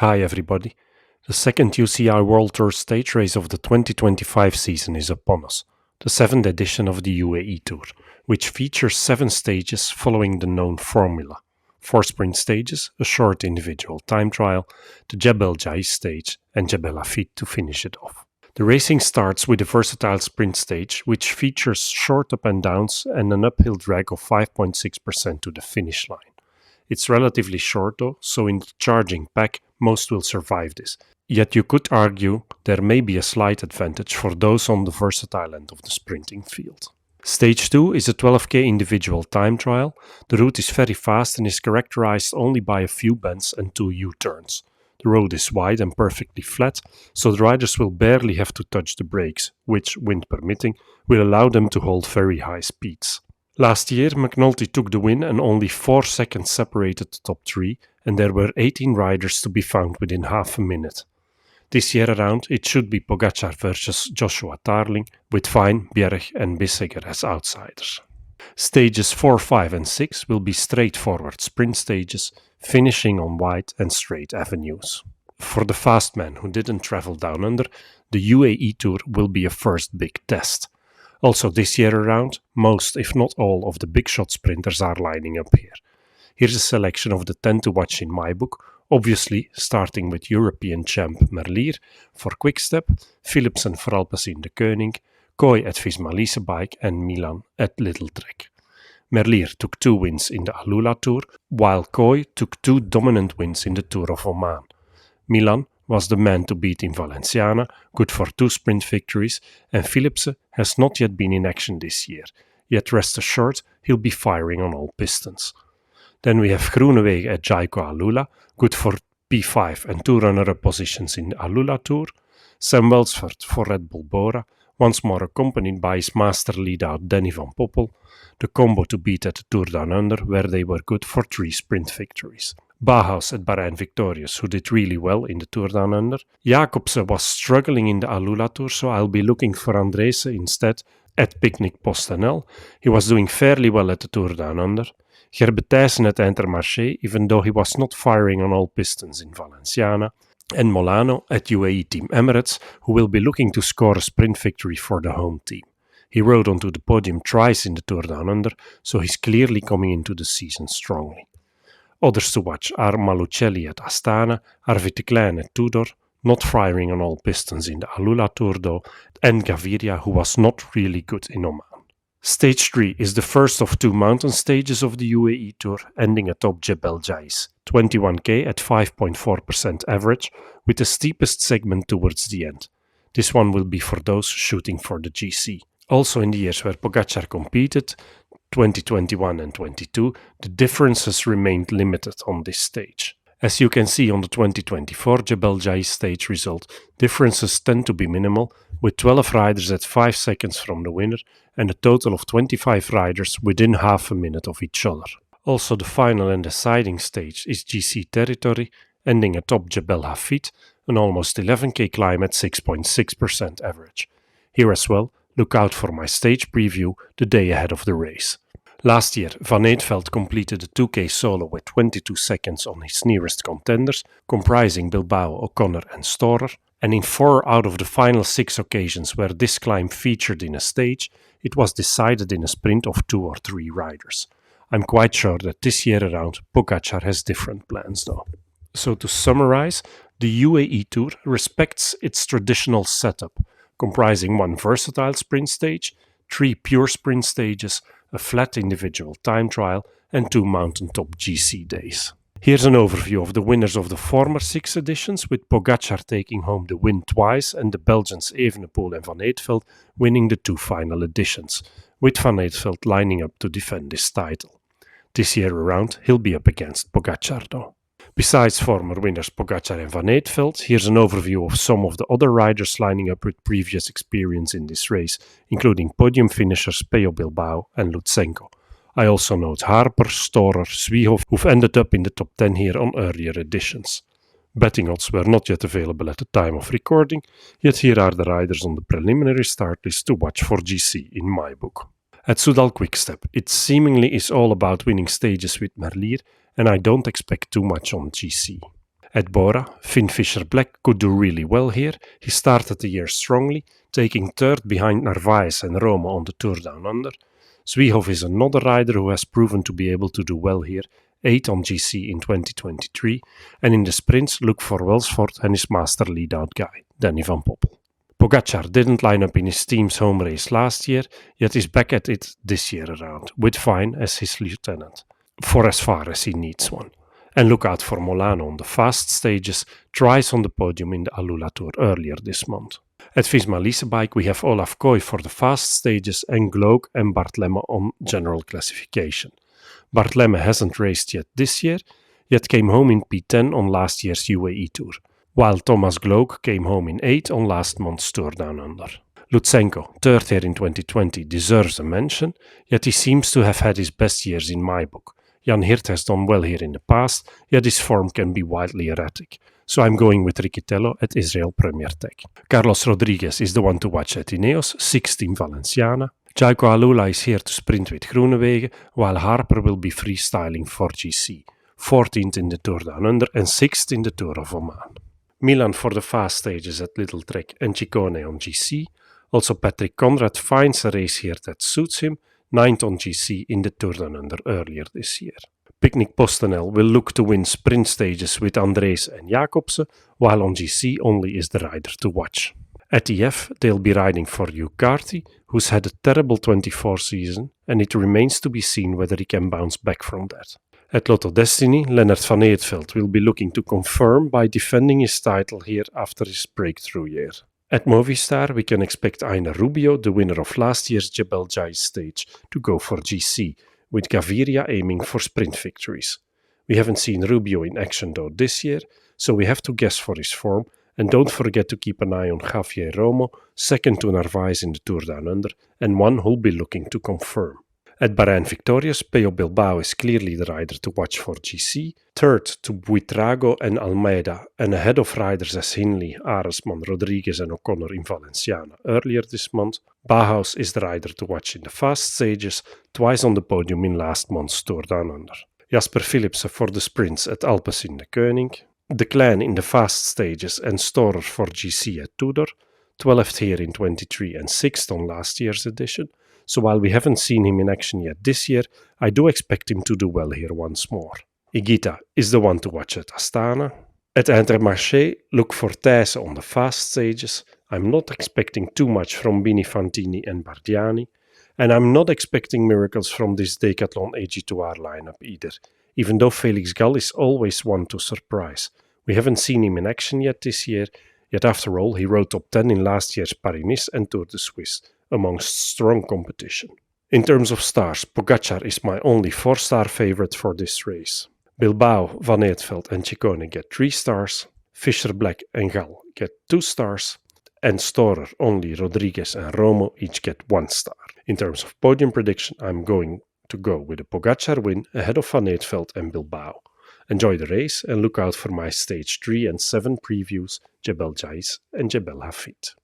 Hi everybody. The second UCI World Tour stage race of the 2025 season is upon us, the 7th edition of the UAE Tour, which features 7 stages following the known formula. 4 sprint stages, a short individual time trial, the Jebel Jais stage and Jebel Hafeet to finish it off. The racing starts with a versatile sprint stage, which features short up and downs and an uphill drag of 5.6% to the finish line. It's relatively short though, so in the charging pack, most will survive this. Yet you could argue there may be a slight advantage for those on the versatile end of the sprinting field. Stage 2 is a 12k individual time trial. The route is very fast and is characterized only by a few bends and 2 U-turns. The road is wide and perfectly flat, so the riders will barely have to touch the brakes, which, wind permitting, will allow them to hold very high speeds. Last year, McNulty took the win and only 4 seconds separated the top 3, and there were 18 riders to be found within half a minute. This year around, it should be Pogačar versus Joshua Tarling, with Fine, Bjerg and Bissegger as outsiders. Stages 4, 5 and 6 will be straightforward sprint stages, finishing on wide and straight avenues. For the fast men who didn't travel down under, the UAE Tour will be a first big test. Also this year around, most if not all of the big shot sprinters are lining up here. Here's a selection of the 10 to watch in my book, obviously starting with European champ Merlier for Quickstep, Philipsen for Alpecin de Koning, Kooi at Visma Leasebike and Milan at Little Trek. Merlier took 2 wins in the Alula Tour, while Kooi took 2 dominant wins in the Tour of Oman. Milan was the man to beat in Valenciana, good for 2 sprint victories, and Philipsen has not yet been in action this year, yet rest assured he'll be firing on all pistons. Then we have Groenewegen at Jaiko Alula, good for P5 and 2 runner-up positions in the Alula Tour, Sam Welsford for Red Bull Bora, once more accompanied by his master lead-out Danny van Poppel, the combo to beat at the Tour Down Under, where they were good for 3 sprint victories. Bauhaus at Bahrain Victorious, who did really well in the Tour Down Under. Jacobsen was struggling in the Alula Tour, so I'll be looking for Andresen instead at Picnic Postenel. He was doing fairly well at the Tour Down Under. Gerben Thijssen at Intermarché, even though he was not firing on all pistons in Valenciana. And Molano at UAE Team Emirates, who will be looking to score a sprint victory for the home team. He rode onto the podium twice in the Tour Down Under, so he's clearly coming into the season strongly. Others to watch are Malucelli at Astana, Arvid de Klein at Tudor, not firing on all pistons in the Alula Tour though, and Gaviria, who was not really good in Oman. Stage 3 is the first of 2 mountain stages of the UAE Tour, ending atop Jebel Jais, 21k at 5.4% average, with the steepest segment towards the end. This one will be for those shooting for the GC. Also in the years where Pogačar competed, 2021 and 22, the differences remained limited on this stage. As you can see on the 2024 Jebel Jais stage result, differences tend to be minimal, with 12 riders at 5 seconds from the winner and a total of 25 riders within half a minute of each other. Also the final and deciding stage is GC territory, ending atop Jebel Hafeet, an almost 11k climb at 6.6% average. Here as well, look out for my stage preview the day ahead of the race. Last year, Van Eetveld completed a 2k solo with 22 seconds on his nearest contenders, comprising Bilbao, O'Connor and Storer, and in 4 out of the final 6 occasions where this climb featured in a stage, it was decided in a sprint of 2 or 3 riders. I'm quite sure that this year around, Pogačar has different plans though. So to summarize, the UAE Tour respects its traditional setup, comprising 1 versatile sprint stage, 3 pure sprint stages, a flat individual time trial and 2 mountaintop GC days. Here's an overview of the winners of the former 6 editions, with Pogačar taking home the win twice and the Belgians Evenepoel and Van Eetveld winning the 2 final editions, with Van Eetveld lining up to defend his title. This year around he'll be up against Pogačar though. Besides former winners Pogačar and Van Eetveld, here's an overview of some of the other riders lining up with previous experience in this race, including podium finishers Peyo Bilbao and Lutsenko. I also note Harper, Storer, Swiehoff, who've ended up in the top 10 here on earlier editions. Betting odds were not yet available at the time of recording, yet here are the riders on the preliminary start list to watch for GC in my book. At Soudal Quickstep, it seemingly is all about winning stages with Merlier, and I don't expect too much on GC. At Bora, Finn Fisher-Black could do really well here. He started the year strongly, taking third behind Narvaez and ROMO on the Tour Down Under. Zwiehoff is another rider who has proven to be able to do well here, 8th on GC in 2023, and in the sprints look for Welsford and his master lead-out guy, Danny van Poppel. Pogačar didn't line up in his team's home race last year, yet is back at it this year around, with Vine as his lieutenant, for as far as he needs one. And look out for Molano on the fast stages, twice on the podium in the Alula Tour earlier this month. At Visma Leasebike we have Olaf Koy for the fast stages and Gloog and Bart Lemme on general classification. Bart Lemme hasn't raced yet this year, yet came home in P10 on last year's UAE Tour, while Thomas Gloog came home in 8th on last month's Tour Down Under. Lutsenko, third here in 2020, deserves a mention, yet he seems to have had his best years in my book. Jan Hirt has done well here in the past, yet his form can be wildly erratic. So I'm going with Riccitello at Israel Premier Tech. Carlos Rodriguez is the one to watch at Ineos, 6th in Valenciana. Jaiko Alula is here to sprint with Groenewegen, while Harper will be freestyling for GC, 14th in the Tour Down Under and 6th in the Tour of Oman. Milan for the fast stages at Little Trek and Ciccone on GC. Also Patrick Conrad finds a race here that suits him, 9th on GC in the Tour Down Under earlier this year. Picnic Postenel will look to win sprint stages with Andres and Jacobsen, while on GC only is the rider to watch. At EF, they'll be riding for Hugh Carty, who's had a terrible 24 season, and it remains to be seen whether he can bounce back from that. At Lotto Destiny, Lennart van Eetveld will be looking to confirm by defending his title here after his breakthrough year. At Movistar, we can expect Aina Rubio, the winner of last year's Jebel Jais stage, to go for GC, with Gaviria aiming for sprint victories. We haven't seen Rubio in action though this year, so we have to guess for his form, and don't forget to keep an eye on Javier Romo, second to Narvaez in the Tour Down Under, and one who'll be looking to confirm. At Bahrain Victorious, Pello Bilbao is clearly the rider to watch for GC, third to Buitrago and Almeida, and ahead of riders as Hindley, Aresman, Rodriguez and O'Connor in Valenciana earlier this month. Bauhaus is the rider to watch in the fast stages, twice on the podium in last month's Tour Down Under. Jasper Philipsen for the sprints at Alpecin de Koning, De Clan in the fast stages and Storer for GC at Tudor, 12th here in 23 and 6th on last year's edition. So while we haven't seen him in action yet this year, I do expect him to do well here once more. Higuita is the one to watch at Astana. At Intermarché, look for Thijssen on the fast stages. I'm not expecting too much from Bini Fantini and Bardiani, and I'm not expecting miracles from this Decathlon AG2R lineup either, even though Felix Gall is always one to surprise. We haven't seen him in action yet this year, yet after all he rode top 10 in last year's Paris-Nice and Tour de Suisse, amongst strong competition. In terms of stars, Pogačar is my only 4-star favorite for this race. Bilbao, Van Eetveld and Ciccone get 3 stars, Fisher-Black and Gall get 2 stars, and Storer, only Rodriguez and Romo each get 1 star. In terms of podium prediction, I'm going to go with a Pogačar win ahead of Van Eetveld and Bilbao. Enjoy the race and look out for my stage 3 and 7 previews, Jebel Jais and Jebel Hafeet.